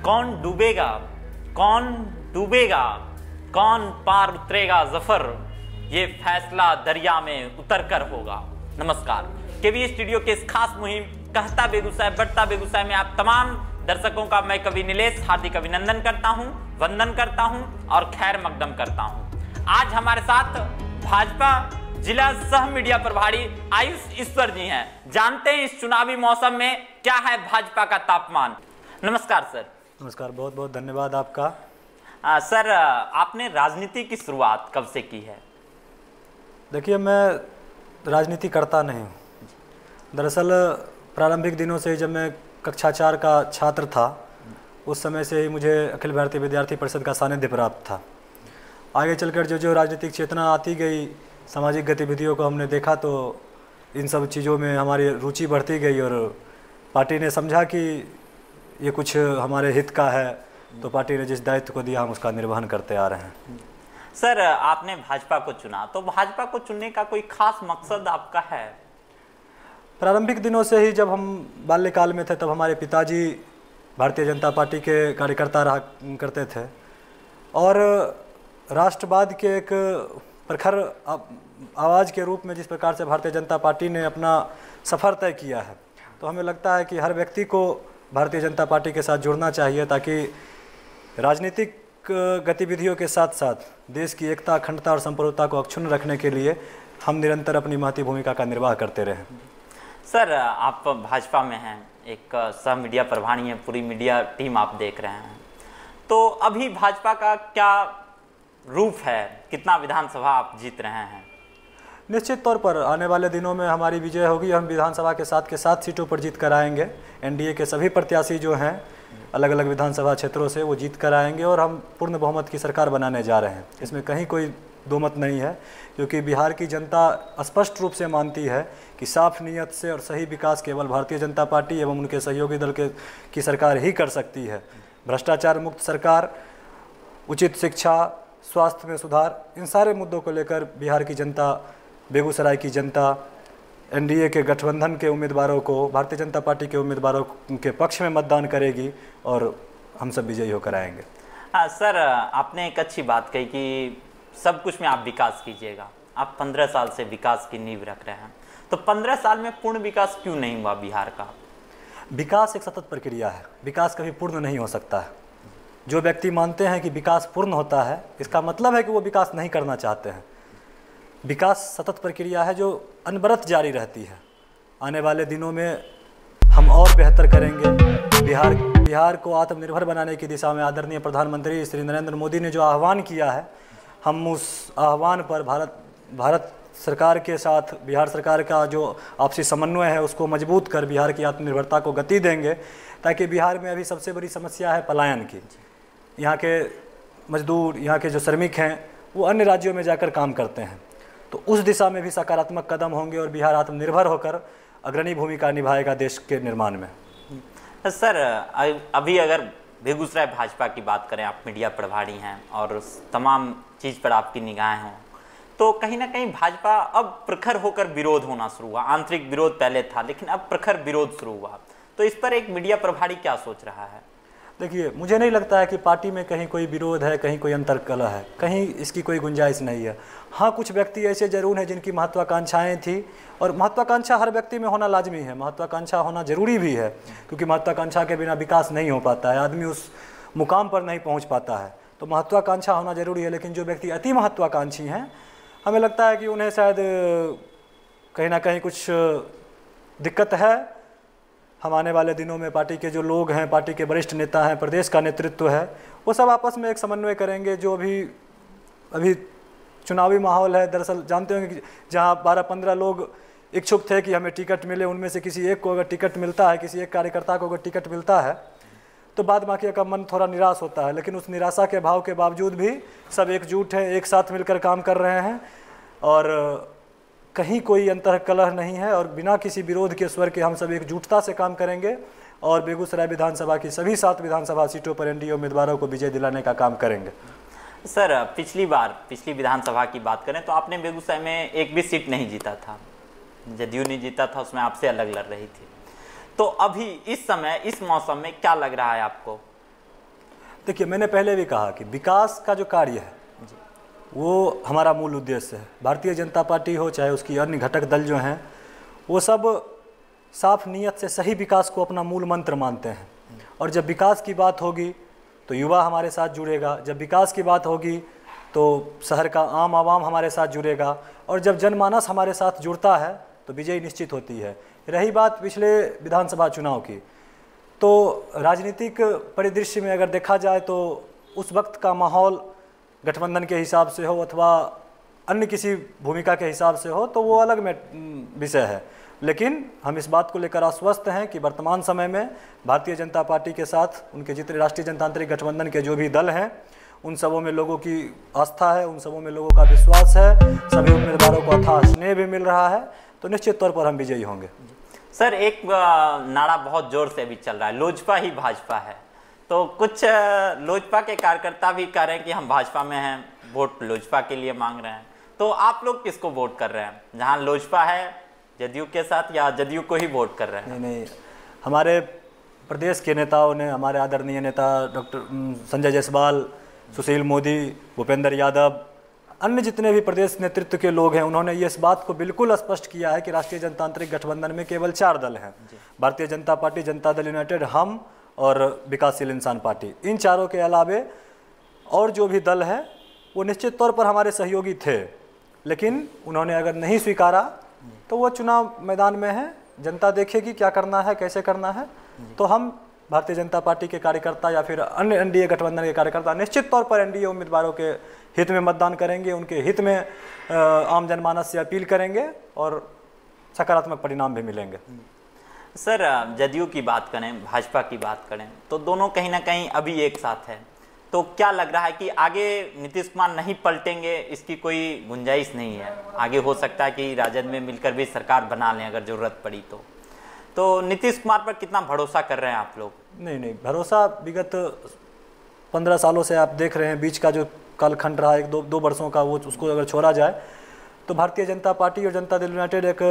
कौन डूबेगा, कौन डूबेगा, कौन पार उतरेगा जफर, ये फैसला दरिया में उतर कर होगा। नमस्कार, केवी स्टूडियो के इस खास मुहिम कहता बेगूसराय बढ़ता बेगूसराय में आप तमाम दर्शकों का मैं कवि नीलेश हार्दिक अभिनंदन करता हूं, वंदन करता हूं और खैर मकदम करता हूं। आज हमारे साथ भाजपा जिला सह मीडिया प्रभारी आयुष ईश्वर जी हैं। जानते हैं इस चुनावी मौसम में क्या है भाजपा का तापमान। नमस्कार सर। नमस्कार, बहुत बहुत धन्यवाद आपका। सर, आपने राजनीति की शुरुआत कब से की है? देखिए, मैं राजनीति करता नहीं हूँ। दरअसल प्रारंभिक दिनों से जब मैं कक्षा 4 का छात्र था, उस समय से ही मुझे अखिल भारतीय विद्यार्थी परिषद का सानिध्य प्राप्त था। आगे चलकर जो राजनीतिक चेतना आती गई, सामाजिक गतिविधियों को हमने देखा, तो इन सब चीज़ों में हमारी रुचि बढ़ती गई और पार्टी ने समझा कि ये कुछ हमारे हित का है, तो पार्टी ने जिस दायित्व को दिया हम उसका निर्वहन करते आ रहे हैं। सर, आपने भाजपा को चुना, तो भाजपा को चुनने का कोई खास मकसद आपका है? प्रारंभिक दिनों से ही, जब हम बाल्यकाल में थे, तब हमारे पिताजी भारतीय जनता पार्टी के कार्यकर्ता रहा करते थे और राष्ट्रवाद के एक प्रखर आवाज़ के रूप में जिस प्रकार से भारतीय जनता पार्टी ने अपना सफ़र तय किया है, तो हमें लगता है कि हर व्यक्ति को भारतीय जनता पार्टी के साथ जुड़ना चाहिए, ताकि राजनीतिक गतिविधियों के साथ साथ देश की एकता, अखंडता और संप्रभुता को अक्षुण्ण रखने के लिए हम निरंतर अपनी महती भूमिका का निर्वाह करते रहें। सर, आप भाजपा में हैं, एक सह मीडिया प्रभारी हैं, पूरी मीडिया टीम आप देख रहे हैं, तो अभी भाजपा का क्या रूप है? कितना विधानसभा आप जीत रहे हैं? निश्चित तौर पर आने वाले दिनों में हमारी विजय होगी। हम विधानसभा के 7 सीटों पर जीत कर आएंगे। एनडीए के सभी प्रत्याशी जो हैं अलग अलग विधानसभा क्षेत्रों से, वो जीत कर आएंगे और हम पूर्ण बहुमत की सरकार बनाने जा रहे हैं। इसमें कहीं कोई दो मत नहीं है, क्योंकि बिहार की जनता स्पष्ट रूप से मानती है कि साफ नीयत से और सही विकास केवल भारतीय जनता पार्टी एवं उनके सहयोगी दल की सरकार ही कर सकती है। भ्रष्टाचार मुक्त सरकार, उचित शिक्षा, स्वास्थ्य में सुधार, इन सारे मुद्दों को लेकर बिहार की जनता, बेगूसराय की जनता एनडीए के गठबंधन के उम्मीदवारों को, भारतीय जनता पार्टी के उम्मीदवारों के पक्ष में मतदान करेगी और हम सब विजयी होकर आएंगे। हाँ सर, आपने एक अच्छी बात कही कि सब कुछ में आप विकास कीजिएगा। आप 15 साल से विकास की नींव रख रहे हैं, तो 15 साल में पूर्ण विकास क्यों नहीं हुआ बिहार का? विकास एक सतत प्रक्रिया है, विकास कभी पूर्ण नहीं हो सकता है। जो व्यक्ति मानते हैं कि विकास पूर्ण होता है, इसका मतलब है कि वो विकास नहीं करना चाहते हैं। विकास सतत प्रक्रिया है जो अनवरत जारी रहती है। आने वाले दिनों में हम और बेहतर करेंगे। बिहार को आत्मनिर्भर बनाने की दिशा में आदरणीय प्रधानमंत्री श्री नरेंद्र मोदी ने जो आह्वान किया है, हम उस आह्वान पर भारत सरकार के साथ बिहार सरकार का जो आपसी समन्वय है, उसको मजबूत कर बिहार की आत्मनिर्भरता को गति देंगे, ताकि बिहार में अभी सबसे बड़ी समस्या है पलायन की। यहाँ के मजदूर, यहाँ के जो श्रमिक हैं, वो अन्य राज्यों में जाकर काम करते हैं, तो उस दिशा में भी सकारात्मक कदम होंगे और बिहार आत्मनिर्भर होकर अग्रणी भूमिका निभाएगा देश के निर्माण में। सर, अभी अगर बेगूसराय भाजपा की बात करें, आप मीडिया प्रभारी हैं और तमाम चीज़ पर आपकी निगाहें हों, तो कहीं ना कहीं भाजपा अब प्रखर होकर विरोध होना शुरू हुआ। आंतरिक विरोध पहले था, लेकिन अब प्रखर विरोध शुरू हुआ, तो इस पर एक मीडिया प्रभारी क्या सोच रहा है? देखिए, मुझे नहीं लगता है कि पार्टी में कहीं कोई विरोध है, कहीं कोई अंतर्कलह है, कहीं इसकी कोई गुंजाइश नहीं है। हाँ, कुछ व्यक्ति ऐसे जरूर हैं जिनकी महत्वाकांक्षाएं थी, और महत्वाकांक्षा हर व्यक्ति में होना लाजमी है, महत्वाकांक्षा होना जरूरी भी है, क्योंकि महत्वाकांक्षा के बिना विकास नहीं हो पाता है, आदमी उस मुकाम पर नहीं पहुँच पाता है। तो महत्वाकांक्षा होना जरूरी है, लेकिन जो व्यक्ति अति महत्वाकांक्षी हैं, हमें लगता है कि उन्हें शायद कहीं ना कहीं कुछ दिक्कत है। हम आने वाले दिनों में पार्टी के जो लोग हैं, पार्टी के वरिष्ठ नेता हैं, प्रदेश का नेतृत्व है, वो सब आपस में एक समन्वय करेंगे। जो अभी चुनावी माहौल है, दरअसल जानते होंगे कि जहाँ 12-15 लोग इच्छुक थे कि हमें टिकट मिले, उनमें से किसी एक को अगर टिकट मिलता है, किसी एक कार्यकर्ता को अगर टिकट मिलता है, तो बाद बाकी का मन थोड़ा निराश होता है, लेकिन उस निराशा के भाव के बावजूद भी सब एकजुट हैं, एक साथ मिलकर काम कर रहे हैं और कहीं कोई अंतर्कलह नहीं है, और बिना किसी विरोध के स्वर के हम सब एकजुटता से काम करेंगे और बेगूसराय विधानसभा की सभी 7 विधानसभा सीटों पर एनडीए उम्मीदवारों को विजय दिलाने का काम करेंगे। सर, पिछली विधानसभा की बात करें तो आपने बेगूसराय में एक भी सीट नहीं जीता था, जदयू नहीं जीता था, उसमें आपसे अलग लड़ रही थी। तो अभी इस समय, इस मौसम में क्या लग रहा है आपको? देखिए, मैंने पहले भी कहा कि विकास का जो कार्य है वो हमारा मूल उद्देश्य है। भारतीय जनता पार्टी हो चाहे उसकी अन्य घटक दल जो हैं, वो सब साफ नीयत से सही विकास को अपना मूल मंत्र मानते हैं। और जब विकास की बात होगी तो युवा हमारे साथ जुड़ेगा, जब विकास की बात होगी तो शहर का आम आवाम हमारे साथ जुड़ेगा, और जब जनमानस हमारे साथ जुड़ता है तो विजयी निश्चित होती है। रही बात पिछले विधानसभा चुनाव की, तो राजनीतिक परिदृश्य में अगर देखा जाए तो उस वक्त का माहौल गठबंधन के हिसाब से हो अथवा अन्य किसी भूमिका के हिसाब से हो तो वो अलग में विषय है। लेकिन हम इस बात को लेकर आश्वस्त हैं कि वर्तमान समय में भारतीय जनता पार्टी के साथ उनके जितने राष्ट्रीय जनतांत्रिक गठबंधन के जो भी दल हैं, उन सबों में लोगों की आस्था है, उन सबों में लोगों का विश्वास है, सभी उम्मीदवारों को अथाह स्नेह भी मिल रहा है, तो निश्चित तौर पर हम विजयी होंगे। सर, एक नारा बहुत जोर से अभी चल रहा है, लोजपा ही भाजपा है। तो कुछ लोजपा के कार्यकर्ता भी कह रहे हैं कि हम भाजपा में हैं, वोट लोजपा के लिए मांग रहे हैं। तो आप लोग किसको वोट कर रहे हैं? जहां लोजपा है जदयू के साथ, या जदयू को ही वोट कर रहे हैं? नहीं, हमारे प्रदेश के नेताओं ने, हमारे आदरणीय नेता डॉक्टर संजय जायसवाल, सुशील मोदी, भूपेंद्र यादव, अन्य जितने भी प्रदेश नेतृत्व के लोग हैं, उन्होंने ये इस बात को बिल्कुल स्पष्ट किया है कि राष्ट्रीय जनतांत्रिक गठबंधन में केवल 4 दल हैं, भारतीय जनता पार्टी, जनता दल यूनाइटेड, हम और विकासशील इंसान पार्टी। इन चारों के अलावे और जो भी दल हैं वो निश्चित तौर पर हमारे सहयोगी थे, लेकिन उन्होंने अगर नहीं स्वीकारा तो वो चुनाव मैदान में है, जनता देखेगी क्या करना है, कैसे करना है। तो हम भारतीय जनता पार्टी के कार्यकर्ता या फिर अन्य एनडीए गठबंधन के कार्यकर्ता निश्चित तौर पर एनडीए उम्मीदवारों के हित में मतदान करेंगे, उनके हित में आम जनमानस से अपील करेंगे और सकारात्मक परिणाम भी मिलेंगे। सर, जदयू की बात करें, भाजपा की बात करें, तो दोनों कहीं ना कहीं अभी एक साथ है। तो क्या लग रहा है कि आगे नीतीश कुमार नहीं पलटेंगे, इसकी कोई गुंजाइश नहीं है? आगे हो सकता है कि राजद में मिलकर भी सरकार बना लें अगर ज़रूरत पड़ी तो नीतीश कुमार पर कितना भरोसा कर रहे हैं आप लोग? नहीं, भरोसा विगत 15 सालों से आप देख रहे हैं, बीच का जो कालखंड रहा 1-2 वर्षों का, वो उसको अगर छोड़ा जाए तो भारतीय जनता पार्टी और जनता दल यूनाइटेड एक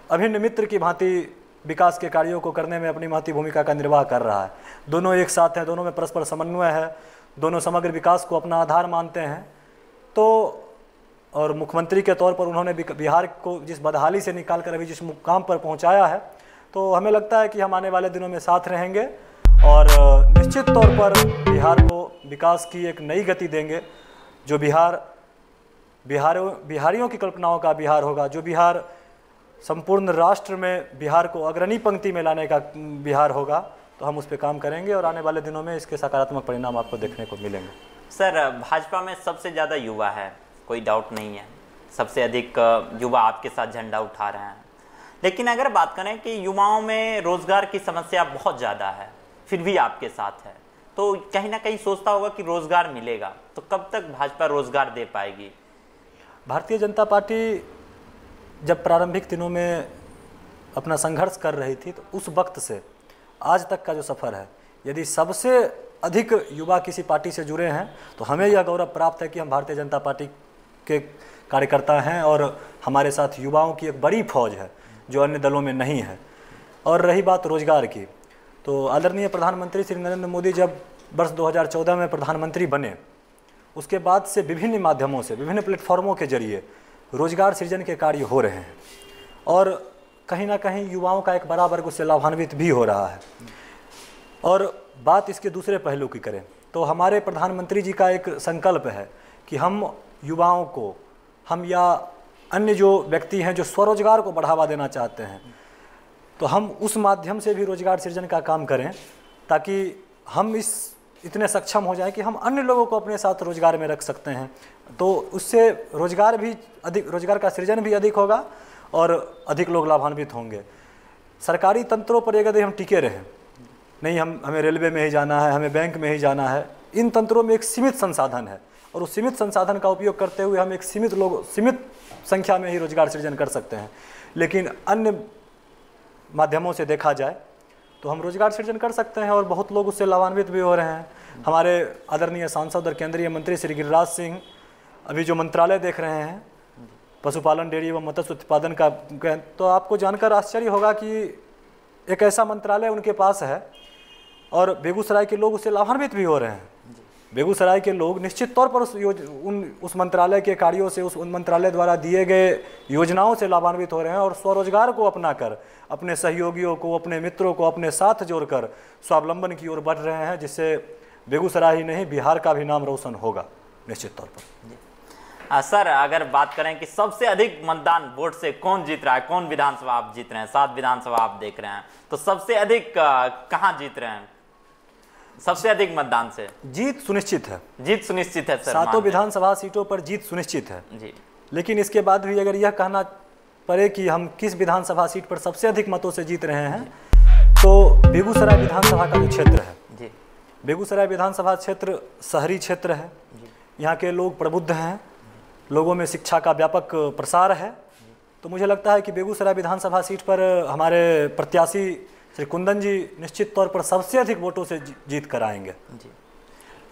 अभिन्न मित्र की भांति विकास के कार्यों को करने में अपनी महती भूमिका का निर्वाह कर रहा है। दोनों एक साथ हैं, दोनों में परस्पर समन्वय है, दोनों समग्र विकास को अपना आधार मानते हैं। तो और मुख्यमंत्री के तौर पर उन्होंने बिहार को जिस बदहाली से निकाल कर अभी जिस मुकाम पर पहुंचाया है, तो हमें लगता है कि हम आने वाले दिनों में साथ रहेंगे और निश्चित तौर पर बिहार को विकास की एक नई गति देंगे। जो बिहारियों की कल्पनाओं का बिहार होगा, जो बिहार संपूर्ण राष्ट्र में बिहार को अग्रणी पंक्ति में लाने का बिहार होगा, तो हम उस पर काम करेंगे और आने वाले दिनों में इसके सकारात्मक परिणाम आपको देखने को मिलेंगे। सर, भाजपा में सबसे ज़्यादा युवा है, कोई डाउट नहीं है, सबसे अधिक युवा आपके साथ झंडा उठा रहे हैं। लेकिन अगर बात करें कि युवाओं में रोजगार की समस्या बहुत ज़्यादा है, फिर भी आपके साथ है, तो कहीं ना कहीं सोचता होगा कि रोजगार मिलेगा, तो कब तक भाजपा रोजगार दे पाएगी? भारतीय जनता पार्टी जब प्रारंभिक दिनों में अपना संघर्ष कर रही थी, तो उस वक्त से आज तक का जो सफ़र है, यदि सबसे अधिक युवा किसी पार्टी से जुड़े हैं तो हमें यह गौरव प्राप्त है कि हम भारतीय जनता पार्टी के कार्यकर्ता हैं और हमारे साथ युवाओं की एक बड़ी फौज है जो अन्य दलों में नहीं है। और रही बात रोजगार की, तो आदरणीय प्रधानमंत्री श्री नरेंद्र मोदी जब वर्ष 2014 में प्रधानमंत्री बने, उसके बाद से विभिन्न माध्यमों से, विभिन्न प्लेटफॉर्मों के जरिए रोजगार सृजन के कार्य हो रहे हैं और कहीं ना कहीं युवाओं का एक बड़ा वर्ग उससे लाभान्वित भी हो रहा है। और बात इसके दूसरे पहलू की करें तो हमारे प्रधानमंत्री जी का एक संकल्प है कि हम युवाओं को, हम या अन्य जो व्यक्ति हैं जो स्वरोजगार को बढ़ावा देना चाहते हैं, तो हम उस माध्यम से भी रोजगार सृजन का काम करें ताकि हम इतने सक्षम हो जाएं कि हम अन्य लोगों को अपने साथ रोजगार में रख सकते हैं। तो उससे रोजगार का सृजन भी अधिक होगा और अधिक लोग लाभान्वित होंगे। सरकारी तंत्रों पर यदि हम टिके रहें, नहीं हमें रेलवे में ही जाना है, हमें बैंक में ही जाना है, इन तंत्रों में एक सीमित संसाधन है और उस सीमित संसाधन का उपयोग करते हुए हम एक सीमित संख्या में ही रोजगार सृजन कर सकते हैं। लेकिन अन्य माध्यमों से देखा जाए तो हम रोजगार सृजन कर सकते हैं और बहुत लोग उससे लाभान्वित भी हो रहे हैं। हमारे आदरणीय सांसद और केंद्रीय मंत्री श्री गिरिराज सिंह अभी जो मंत्रालय देख रहे हैं पशुपालन, डेयरी एवं मत्स्य उत्पादन का, तो आपको जानकर आश्चर्य होगा कि एक ऐसा मंत्रालय उनके पास है और बेगूसराय के लोग उससे लाभान्वित भी हो रहे हैं। बेगूसराय के लोग निश्चित तौर पर उस मंत्रालय के कार्यों से, उस मंत्रालय द्वारा दिए गए योजनाओं से लाभान्वित हो रहे हैं और स्वरोजगार को अपनाकर अपने सहयोगियों को, अपने मित्रों को अपने साथ जोड़कर स्वावलंबन की ओर बढ़ रहे हैं, जिससे बेगूसराय ही नहीं बिहार का भी नाम रोशन होगा निश्चित तौर पर। सर, अगर बात करें कि सबसे अधिक मतदान वोट से कौन जीत रहा है, कौन विधानसभा आप जीत रहे हैं, 7 विधानसभा आप देख रहे हैं, तो सबसे अधिक कहाँ जीत रहे हैं? सबसे अधिक मतदान से जीत सुनिश्चित है। जीत सुनिश्चित है सर, 7 विधानसभा सीटों पर जीत सुनिश्चित है जी। लेकिन इसके बाद भी अगर यह कहना पड़े कि हम किस विधानसभा सीट पर सबसे अधिक मतों से जीत रहे हैं, तो बेगूसराय विधानसभा का जो क्षेत्र है जी, बेगूसराय विधानसभा क्षेत्र शहरी क्षेत्र है। यहाँ के लोग प्रबुद्ध हैं, लोगों में शिक्षा का व्यापक प्रसार है। तो मुझे लगता है कि बेगूसराय विधानसभा सीट पर हमारे प्रत्याशी श्री कुंदन जी निश्चित तौर पर सबसे अधिक वोटों से जीत कर आएंगे जी।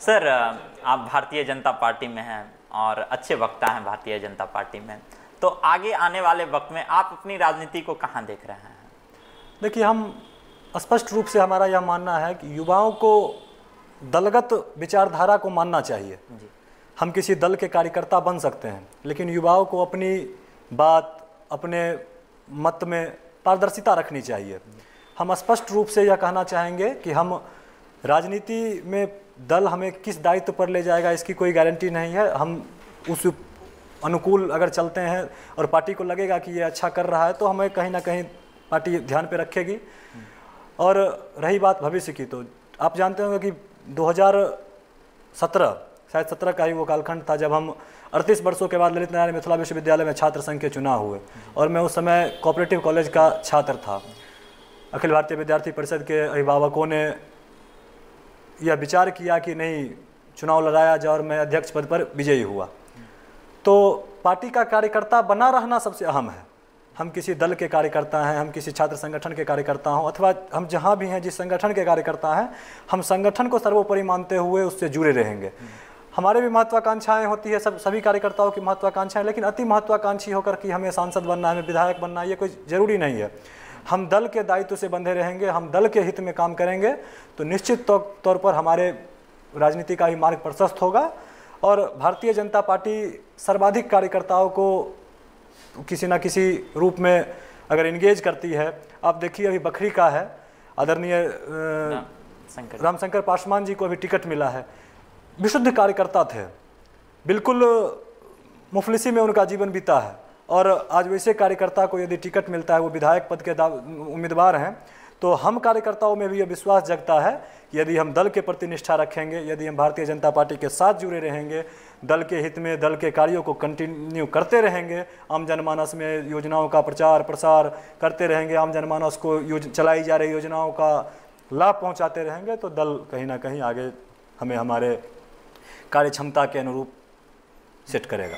सर, आप भारतीय जनता पार्टी में हैं और अच्छे वक्ता हैं भारतीय जनता पार्टी में, तो आगे आने वाले वक्त में आप अपनी राजनीति को कहाँ देख रहे हैं? देखिए, हम स्पष्ट रूप से हमारा यह मानना है कि युवाओं को दलगत विचारधारा को मानना चाहिए। हम किसी दल के कार्यकर्ता बन सकते हैं, लेकिन युवाओं को अपनी बात, अपने मत में पारदर्शिता रखनी चाहिए। हम स्पष्ट रूप से यह कहना चाहेंगे कि हम राजनीति में दल हमें किस दायित्व पर ले जाएगा इसकी कोई गारंटी नहीं है। हम उस अनुकूल अगर चलते हैं और पार्टी को लगेगा कि ये अच्छा कर रहा है, तो हमें कहीं ना कहीं पार्टी ध्यान पे रखेगी। और रही बात भविष्य की, तो आप जानते होंगे कि 2017 शायद 17 का ही वो कालखंड था जब हम 38 वर्षों के बाद ललित नारायण मिथिला विश्वविद्यालय में छात्र संघ के चुनाव हुए, और मैं उस समय कोऑपरेटिव कॉलेज का छात्र था। अखिल भारतीय विद्यार्थी परिषद के अभिभावकों ने यह विचार किया कि नहीं, चुनाव लड़ाया जाए, और मैं अध्यक्ष पद पर विजयी हुआ। तो पार्टी का कार्यकर्ता बना रहना सबसे अहम है। हम किसी दल के कार्यकर्ता हैं, हम किसी छात्र संगठन के कार्यकर्ता हों, अथवा हम जहाँ भी हैं जिस संगठन के कार्यकर्ता हैं, हम संगठन को सर्वोपरि मानते हुए उससे जुड़े रहेंगे। हमारे भी महत्वाकांक्षाएं होती है, सभी कार्यकर्ताओं की महत्वाकांक्षाएं, लेकिन अति महत्वाकांक्षी होकर कि हमें सांसद बनना है, हमें विधायक बनना है, ये कोई ज़रूरी नहीं है। हम दल के दायित्व से बंधे रहेंगे, हम दल के हित में काम करेंगे, तो निश्चित तौर पर हमारे राजनीति का ही मार्ग प्रशस्त होगा। और भारतीय जनता पार्टी सर्वाधिक कार्यकर्ताओं को किसी न किसी रूप में अगर इंगेज करती है। आप देखिए, अभी बखरी का है, आदरणीय रामशंकर पासवान जी को अभी टिकट मिला है। विशुद्ध कार्यकर्ता थे, बिल्कुल मुफलिसी में उनका जीवन बीता है, और आज वैसे कार्यकर्ता को यदि टिकट मिलता है, वो विधायक पद के उम्मीदवार हैं, तो हम कार्यकर्ताओं में भी यह विश्वास जगता है कि यदि हम दल के प्रति निष्ठा रखेंगे, यदि हम भारतीय जनता पार्टी के साथ जुड़े रहेंगे, दल के हित में दल के कार्यों को कंटिन्यू करते रहेंगे, आम जनमानस में योजनाओं का प्रचार प्रसार करते रहेंगे, आम जनमानस को चलाई जा रही योजनाओं का लाभ पहुंचाते रहेंगे, तो दल कहीं ना कहीं आगे हमें हमारे कार्य क्षमता के अनुरूप सेट करेगा।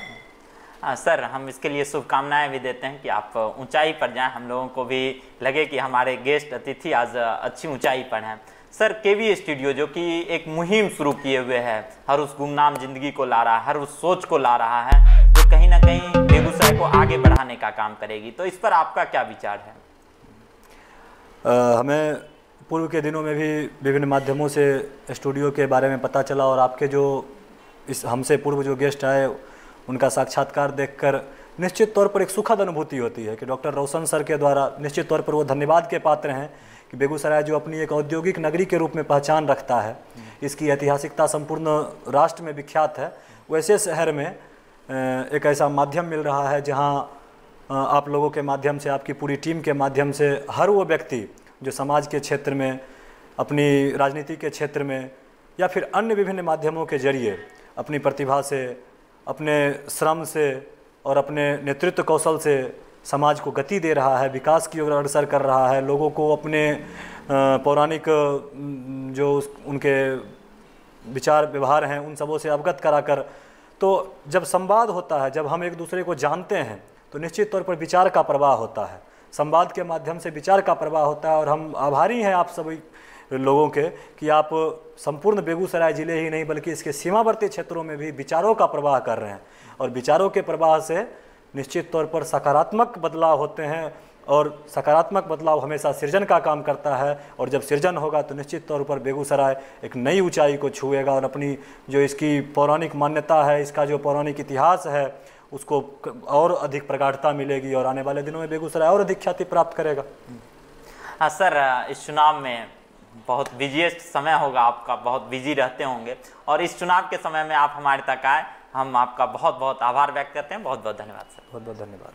सर, हम इसके लिए शुभकामनाएं भी देते हैं कि आप ऊंचाई पर जाएं, हम लोगों को भी लगे कि हमारे गेस्ट अतिथि आज अच्छी ऊंचाई पर हैं। सर, केवी स्टूडियो जो कि एक मुहिम शुरू किए हुए है, हर उस गुमनाम जिंदगी को ला रहा है, हर उस सोच को ला रहा है जो कहीं ना कहीं बेगूसराय को आगे बढ़ाने का काम करेगी, तो इस पर आपका क्या विचार है? हमें पूर्व के दिनों में भी विभिन्न माध्यमों से स्टूडियो के बारे में पता चला, और आपके जो इस हमसे पूर्व जो गेस्ट आए उनका साक्षात्कार देखकर निश्चित तौर पर एक सुखद अनुभूति होती है कि डॉक्टर रोशन सर के द्वारा निश्चित तौर पर वो धन्यवाद के पात्र हैं कि बेगूसराय जो अपनी एक औद्योगिक नगरी के रूप में पहचान रखता है, इसकी ऐतिहासिकता संपूर्ण राष्ट्र में विख्यात है, वैसे शहर में एक ऐसा माध्यम मिल रहा है जहां आप लोगों के माध्यम से, आपकी पूरी टीम के माध्यम से हर वो व्यक्ति जो समाज के क्षेत्र में, अपनी राजनीति के क्षेत्र में, या फिर अन्य विभिन्न माध्यमों के जरिए अपनी प्रतिभा से, अपने श्रम से और अपने नेतृत्व कौशल से समाज को गति दे रहा है, विकास की ओर अग्रसर कर रहा है, लोगों को अपने पौराणिक जो उनके विचार व्यवहार हैं उन सबों से अवगत कराकर, तो जब संवाद होता है, जब हम एक दूसरे को जानते हैं, तो निश्चित तौर पर विचार का प्रवाह होता है, संवाद के माध्यम से विचार का प्रवाह होता है। और हम आभारी हैं आप सभी लोगों के कि आप संपूर्ण बेगूसराय ज़िले ही नहीं बल्कि इसके सीमावर्ती क्षेत्रों में भी विचारों का प्रवाह कर रहे हैं, और विचारों के प्रवाह से निश्चित तौर पर सकारात्मक बदलाव होते हैं और सकारात्मक बदलाव हमेशा सृजन का काम करता है, और जब सृजन होगा तो निश्चित तौर पर बेगूसराय एक नई ऊंचाई को छुएगा और अपनी जो इसकी पौराणिक मान्यता है, इसका जो पौराणिक इतिहास है, उसको और अधिक प्रगाढ़ता मिलेगी और आने वाले दिनों में बेगूसराय और अधिक ख्याति प्राप्त करेगा। हाँ सर, इस चुनाव में बहुत बिजीएस्ट समय होगा आपका, बहुत बिजी रहते होंगे, और इस चुनाव के समय में आप हमारे तक आए, हम आपका बहुत बहुत आभार व्यक्त करते हैं। बहुत बहुत धन्यवाद सर। बहुत बहुत धन्यवाद।